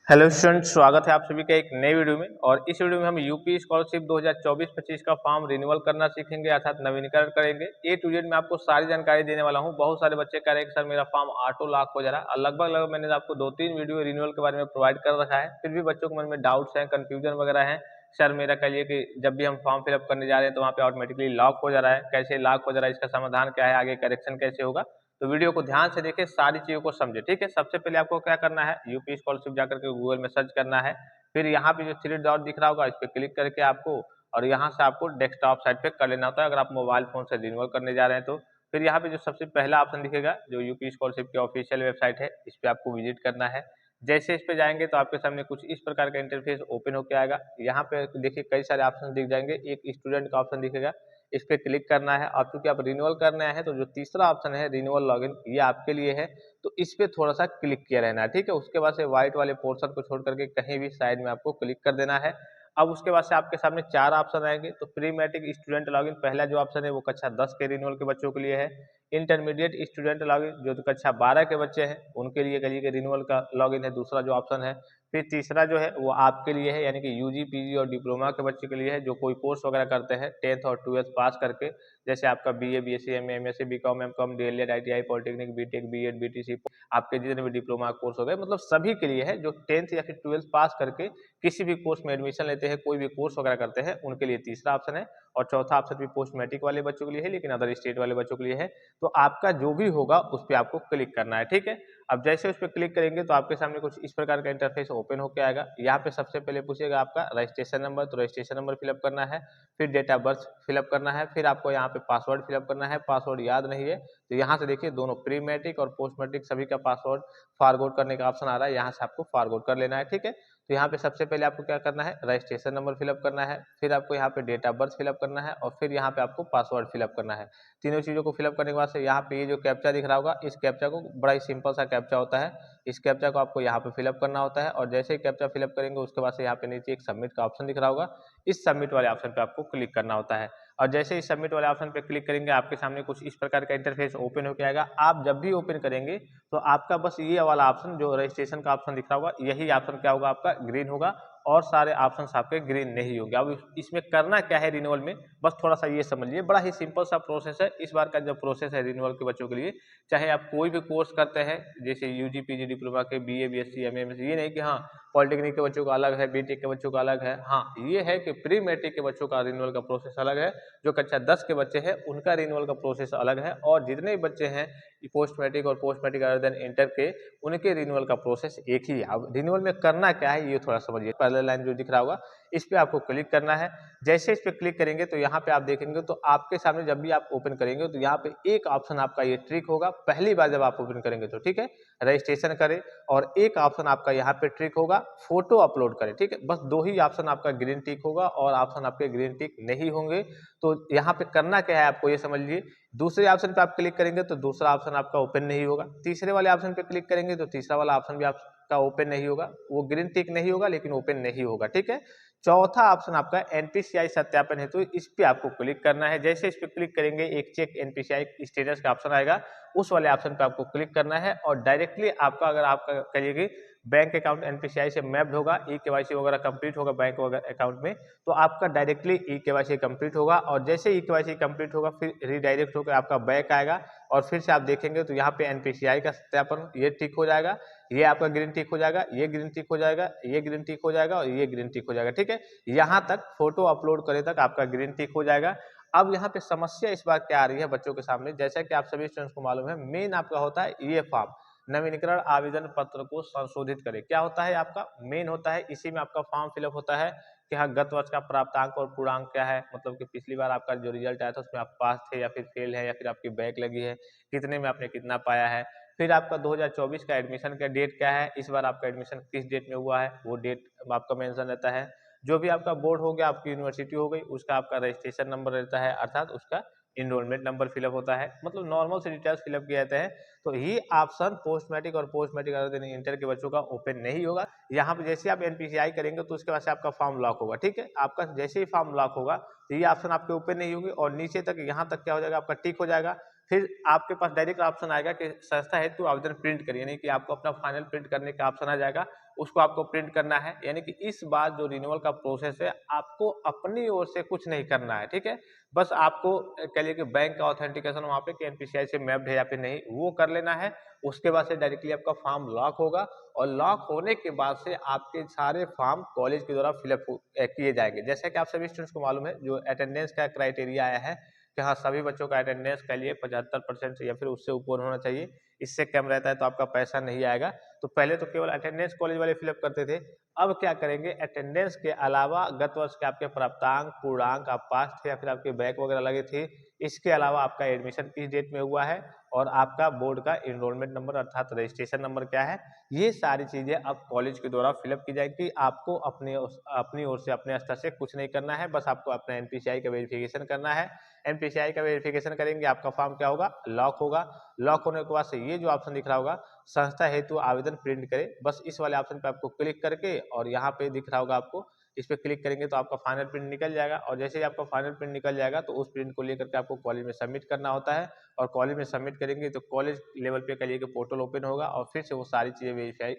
Hello students, स्वागत है आप सभी का एक नए वीडियो में। और इस वीडियो में हम यूपी स्कॉलरशिप 2024-25 का फॉर्म रिन्यूअल करना सीखेंगे, अर्थात नवीनीकरण करेंगे। ए टू जेड में आपको सारी जानकारी देने वाला हूं। बहुत सारे बच्चे कह रहे हैं कि सर मेरा फॉर्म ऑटो लॉक हो जा रहा है, और लगभग मैंने आपको 2-3 वीडियो रिन्यूअल के बारे में प्रोवाइड कर रखा है, फिर भी बच्चों के मन में डाउट्स हैं, कंफ्यूजन वगैरह है। सर मेरा कहिए कि जब भी हम फॉर्म फिलअप करने जा रहे हैं तो वहाँ पे ऑटोमेटिकली लॉक हो जा रहा है, कैसे लॉक हो जा रहा है, इसका समाधान क्या है, आगे करेक्शन कैसे होगा। तो वीडियो को ध्यान से देखिए, सारी चीजों को समझे। ठीक है, सबसे पहले आपको क्या करना है, यूपी स्कॉलरशिप जाकर के गूगल में सर्च करना है। फिर यहाँ पे जो थ्री डॉट दिख रहा होगा, इस पे क्लिक करके आपको, और यहाँ से आपको डेस्कटॉप साइट पे कर लेना होता है अगर आप मोबाइल फोन से रिन्यूअल करने जा रहे हैं तो। फिर यहाँ पे जो सबसे पहला ऑप्शन दिखेगा, जो यूपी स्कॉलरशिप की ऑफिशियल वेबसाइट है, इस पे आपको विजिट करना है। जैसे इस पे जाएंगे तो आपके सामने कुछ इस प्रकार का इंटरफेस ओपन होकर आएगा। यहाँ पे देखिए कई सारे ऑप्शन दिख जाएंगे, एक स्टूडेंट का ऑप्शन दिखेगा, इस पे क्लिक करना है। और क्योंकि आप रिन्यूअल करने आए हैं तो जो तीसरा ऑप्शन है रिन्यूअल लॉगिन, ये आपके लिए है, तो इस पे थोड़ा सा क्लिक किया रहना है। ठीक है, उसके बाद से व्हाइट वाले पोर्शन को छोड़ करके कहीं भी साइड में आपको क्लिक कर देना है। अब उसके बाद से आपके सामने चार ऑप्शन आएंगे। तो प्री मैट्रिक स्टूडेंट लॉगिन, पहला जो ऑप्शन है वो कक्षा 10 के रिन्यूअल के बच्चों के लिए है। इंटरमीडिएट स्टूडेंट लॉगिन, जो तो कक्षा 12 के बच्चे हैं उनके लिए कहिए कि रिन्यूअल का लॉगिन है, दूसरा जो ऑप्शन है। फिर तीसरा जो है वो आपके लिए है, यानी कि यूजी पीजी और डिप्लोमा के बच्चे के लिए है, जो कोई कोर्स वगैरह करते हैं 10th और 12th पास करके, जैसे आपका BA BSc MA MSc BCom MCom DElEd ITI polytechnic BTech BEd BTC, आपके जितने भी डिप्लोमा कोर्स हो गए, मतलब सभी के लिए है जो 10th या फिर 12th पास करके किसी भी कोर्स में एडमिशन लेते हैं, कोई भी कोर्स वगैरह करते हैं, उनके लिए तीसरा ऑप्शन है। और चौथा ऑप्शन भी पोस्ट मैट्रिक वाले बच्चों के लिए है, लेकिन अदर स्टेट वाले बच्चों के लिए है। तो आपका जो भी होगा उस पर आपको क्लिक करना है। ठीक है, अब जैसे उस पर क्लिक करेंगे तो आपके सामने कुछ इस प्रकार का इंटरफेस ओपन होकर आएगा। यहाँ पे सबसे पहले पूछेगा आपका रजिस्ट्रेशन नंबर, तो रजिस्ट्रेशन नंबर फिलअप करना है। फिर डेट ऑफ बर्थ फिलअप करना है। फिर आपको यहाँ पे पासवर्ड फिलअप करना है, पासवर्ड याद नहीं है तो यहाँ से देखिए दोनों प्री मैट्रिक और पोस्ट मैट्रिक सभी का पासवर्ड फॉरवर्ड करने का ऑप्शन आ रहा है, यहाँ से आपको फॉरवर्ड कर लेना है। ठीक है, तो यहाँ पे सबसे पहले आपको क्या करना है, रजिस्ट्रेशन नंबर फिलअप करना है, फिर आपको यहाँ पे डेट ऑफ बर्थ फिलअप करना है, और फिर यहाँ पे आपको पासवर्ड फिलअप करना है। तीनों चीज़ों को फिलअप करने के बाद से यहाँ पे ये जो कैप्चा दिख रहा होगा, इस कैप्चा को, बड़ा ही सिंपल सा कैप्चा होता है, इस कैप्चा को आपको यहाँ पे फिलअप करना होता है। और जैसे ही कैप्चा फिलअप करेंगे उसके बाद से यहाँ पे नीचे एक सबमिट का ऑप्शन दिख रहा होगा, इस सबमिट वाले ऑप्शन पे आपको क्लिक करना होता है। और जैसे ही सबमिट वाले ऑप्शन पे क्लिक करेंगे आपके सामने कुछ इस प्रकार का इंटरफेस ओपन होकर आएगा। आप जब भी ओपन करेंगे तो आपका बस ये वाला ऑप्शन, जो रजिस्ट्रेशन का ऑप्शन दिख रहा होगा, यही ऑप्शन क्या होगा, आपका ग्रीन होगा, और सारे ऑप्शंस आपके ग्रीन नहीं होंगे। अब इसमें करना क्या है रिन्यूअल में, बस थोड़ा सा ये समझिए, बड़ा ही सिंपल सा प्रोसेस है। इस बार का जो प्रोसेस है रिन्यूअल के बच्चों के लिए, चाहे आप कोई भी कोर्स करते हैं, जैसे यूजी पीजी डिप्लोमा के बीए बीएससी एमए एमएससी, ये नहीं कि हाँ पॉलिटेक्निक के बच्चों का अलग है, बीटेक के बच्चों का अलग है। हाँ, ये है कि प्री मैट्रिक के बच्चों का रिन्यूअल का प्रोसेस अलग है, जो कक्षा 10 के बच्चे हैं उनका रिन्यूअल का प्रोसेस अलग है, और जितने भी बच्चे हैं पोस्ट मैट्रिक और post matric other than inter के, उनके रिन्यूअल का प्रोसेस एक ही है। अब रिन्यूअल में करना क्या है ये थोड़ा समझिए। पहला लाइन जो दिख रहा होगा इस पे आपको क्लिक करना है। जैसे इस पे क्लिक करेंगे तो यहाँ पे आप देखेंगे तो आपके सामने जब भी आप ओपन करेंगे तो यहाँ पे एक ऑप्शन आपका ये ट्रिक होगा, पहली बार जब आप ओपन करेंगे तो। ठीक है, रजिस्ट्रेशन करें, और एक ऑप्शन आपका यहाँ पे ट्रिक होगा, फोटो अपलोड करें। ठीक है, बस दो ही ऑप्शन आपका ग्रीन टिक होगा, और ऑप्शन आपके ग्रीन टिक नहीं होंगे। तो यहाँ पे करना क्या है आपको ये समझ लीजिए। दूसरे ऑप्शन पे आप क्लिक करेंगे तो दूसरा ऑप्शन आपका ओपन नहीं होगा, तीसरे वाले ऑप्शन पे क्लिक करेंगे तो तीसरा वाला ऑप्शन भी आपका ओपन नहीं होगा, वो ग्रीन टिक नहीं होगा लेकिन ओपन नहीं होगा। ठीक है, चौथा ऑप्शन आपका एनपीसीआई सत्यापन है, तो इस पे आपको क्लिक करना है। जैसे इस पे क्लिक करेंगे एक चेक एनपीसीआई स्टेटस का ऑप्शन आएगा, उस वाले ऑप्शन पे आपको क्लिक करना है, और डायरेक्टली आपका, अगर आपका कहिए बैंक अकाउंट एनपीसीआई से मैप्ड होगा, ई केवाईसी वगैरह कंप्लीट होगा बैंक वगैरह अकाउंट में, तो आपका डायरेक्टली ई केवाईसी कंप्लीट होगा। और जैसे ई केवाईसी कंप्लीट होगा फिर रीडायरेक्ट होकर आपका बैंक आएगा, और फिर से आप देखेंगे तो यहाँ पे एनपीसीआई का सत्यापन ये टिक हो जाएगा, ये आपका ग्रीन टिक हो जाएगा, ये ग्रीन टिक हो जाएगा, ये ग्रीन टिक हो जाएगा, और ये ग्रीन टिक हो जाएगा। ठीक है, यहाँ तक फोटो अपलोड करे तक आपका ग्रीन टिक हो जाएगा। अब यहाँ पे समस्या इस बार क्या आ रही है बच्चों के सामने, जैसा कि आप सभी स्टूडेंट्स को मालूम है, मेन आपका होता है ये फॉर्म, नवीनीकरण आवेदन पत्र को संशोधित करें। क्या होता है आपका मेन होता है, इसी में आपका फॉर्म फिलअप होता है कि हाँ गत वर्ष का प्राप्तांक और पूर्णांक क्या है, मतलब कि पिछली बार आपका जो रिजल्ट आया था उसमें आप पास थे या फिर फेल है, या फिर आपकी बैक लगी है, कितने में आपने कितना पाया है। फिर आपका 2024 का एडमिशन का डेट क्या है, इस बार आपका एडमिशन किस डेट में हुआ है, वो डेट आपका मेंशन रहता है। जो भी आपका बोर्ड हो गया, आपकी यूनिवर्सिटी हो गई, उसका आपका रजिस्ट्रेशन नंबर रहता है, अर्थात उसका इनरोलमेंट नंबर फिलअप होता है, मतलब नॉर्मल से डिटेल्स फिलअप किए जाते हैं। तो ये ऑप्शन पोस्ट मैट्रिक और पोस्ट मैट्रिक अदर इंटर के बच्चों का ओपन नहीं होगा। यहाँ पे जैसे आप एनपीसीआई करेंगे तो उसके बाद से आपका फॉर्म लॉक होगा। ठीक है, आपका जैसे ही फॉर्म लॉक होगा तो ये ऑप्शन आपके ओपन नहीं होंगे, और नीचे तक यहाँ तक क्या हो जाएगा, आपका टिक हो जाएगा। फिर आपके पास डायरेक्ट ऑप्शन आएगा कि संस्था हेतु आवेदन प्रिंट करिए, यानी कि आपको अपना फाइनल प्रिंट करने का ऑप्शन आ जाएगा, उसको आपको प्रिंट करना है। यानी कि इस बार जो रिन्यूअल का प्रोसेस है आपको अपनी ओर से कुछ नहीं करना है, ठीक है। बस आपको कह लीजिए कि बैंक का ऑथेंटिकेशन वहाँ पे कि एनपीसीआई से मैप्ड है या फिर नहीं, वो कर लेना है। उसके बाद से डायरेक्टली आपका फॉर्म लॉक होगा और लॉक होने के बाद से आपके सारे फॉर्म कॉलेज के द्वारा फिलअप किए जाएंगे। जैसे कि आप सभी स्टूडेंट्स को मालूम है, जो अटेंडेंस का क्राइटेरिया आया है कि हाँ सभी बच्चों का अटेंडेंस के लिए 75% या फिर उससे ऊपर होना चाहिए। इससे कम रहता है तो आपका पैसा नहीं आएगा। तो पहले तो केवल अटेंडेंस कॉलेज वाले फिलअप करते थे, अब क्या करेंगे, अटेंडेंस के अलावा गत वर्ष के आपके प्राप्तांक, पूर्णांक, आप पास थे या फिर आपके बैक वगैरह लगे थे, इसके अलावा आपका एडमिशन किस डेट में हुआ है और आपका बोर्ड का एनरोलमेंट नंबर अर्थात रजिस्ट्रेशन नंबर क्या है, ये सारी चीजें अब कॉलेज के द्वारा फिलअप की जाएगी। आपको अपनी ओर से अपने स्तर से कुछ नहीं करना है, बस आपको अपना एनपीसीआई का वेरिफिकेशन करना है। एनपीसीआई का वेरिफिकेशन करेंगे, आपका फॉर्म क्या होगा, लॉक होगा। लॉक होने के बाद से ये जो ऑप्शन दिख रहा होगा संस्था हेतु आवेदन प्रिंट करें, बस इस वाले ऑप्शन पे आपको क्लिक करके और यहाँ पे दिख रहा होगा आपको, इस पे क्लिक करेंगे तो आपका फाइनल प्रिंट निकल जाएगा। और जैसे ही आपका फाइनल प्रिंट निकल जाएगा तो उस प्रिंट को लेकर के आपको कॉलेज में सबमिट करना होता है और कॉलेज में सबमिट करेंगे तो कॉलेज लेवल पे कहिए कि पोर्टल ओपन होगा और फिर से वो सारी चीजें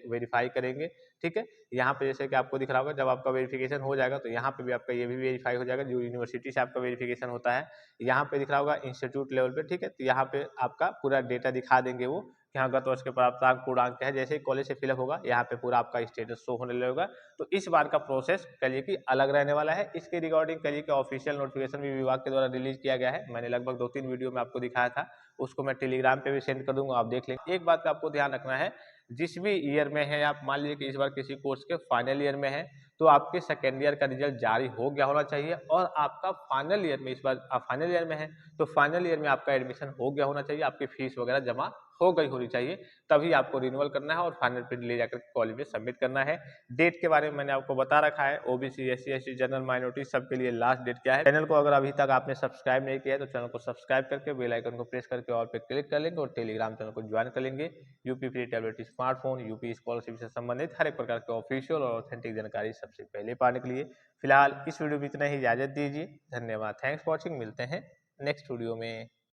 वेरीफाई करेंगे, ठीक है। यहाँ पे जैसे कि आपको दिख रहा होगा जब आपका वेरिफिकेशन हो जाएगा तो यहाँ पे भी आपका ये भी वेरीफाई हो जाएगा, जो यूनिवर्सिटी से आपका वेरिफिकेशन होता है। यहाँ पे दिख रहा होगा इंस्टीट्यूट लेवल पे, ठीक है। तो यहाँ पे आपका पूरा डेटा दिखा देंगे वो कि हाँ गत वर्ष के प्राप्तांक, पूर्णांक क्या है। जैसे ही कॉलेज से फिलअप होगा यहाँ पे पूरा आपका स्टेटस शो होने लगेगा। तो इस बार का प्रोसेस कहिए कि अलग रहने वाला है। इसके रिगार्डिंग कहिए कि ऑफिशियल नोटिफिकेशन भी विभाग के द्वारा रिलीज किया गया है। मैंने लगभग 2-3 वीडियो में आपको दिखाया था, उसको मैं टेलीग्राम पे भी सेंड कर दूंगा, आप देख लेंगे। एक बात का आपको ध्यान रखना है, जिस भी ईयर में है आप, मान लीजिए कि इस बार किसी कोर्स के फाइनल ईयर में है तो आपके सेकेंड ईयर का रिजल्ट जारी हो गया होना चाहिए और आपका फाइनल ईयर में, इस बार आप फाइनल ईयर में है तो फाइनल ईयर में आपका एडमिशन हो गया होना चाहिए, आपकी फीस वगैरह जमा हो गई होनी चाहिए, तभी आपको रिन्यूअल करना है और फाइनल प्रिंट ले जाकर कॉलेज में सबमिट करना है। डेट के बारे में मैंने आपको बता रखा है, OBC, SC, ST, general, minority सबके लिए लास्ट डेट क्या है। चैनल को अगर अभी तक आपने सब्सक्राइब नहीं किया है तो चैनल को सब्सक्राइब करके बेल आइकन को प्रेस करके ऑल पे क्लिक कर लेंगे और टेलीग्राम चैनल को ज्वाइन कर लेंगे। UP free tablet smartphone, UP scholarship से संबंधित हर एक प्रकार के ऑफिशियल और ऑथेंटिक जानकारी सबसे पहले पाने के लिए फिलहाल इस वीडियो में इतना ही, इजाजत दीजिए। धन्यवाद, थैंक्स फॉर वॉचिंग, मिलते हैं नेक्स्ट वीडियो में।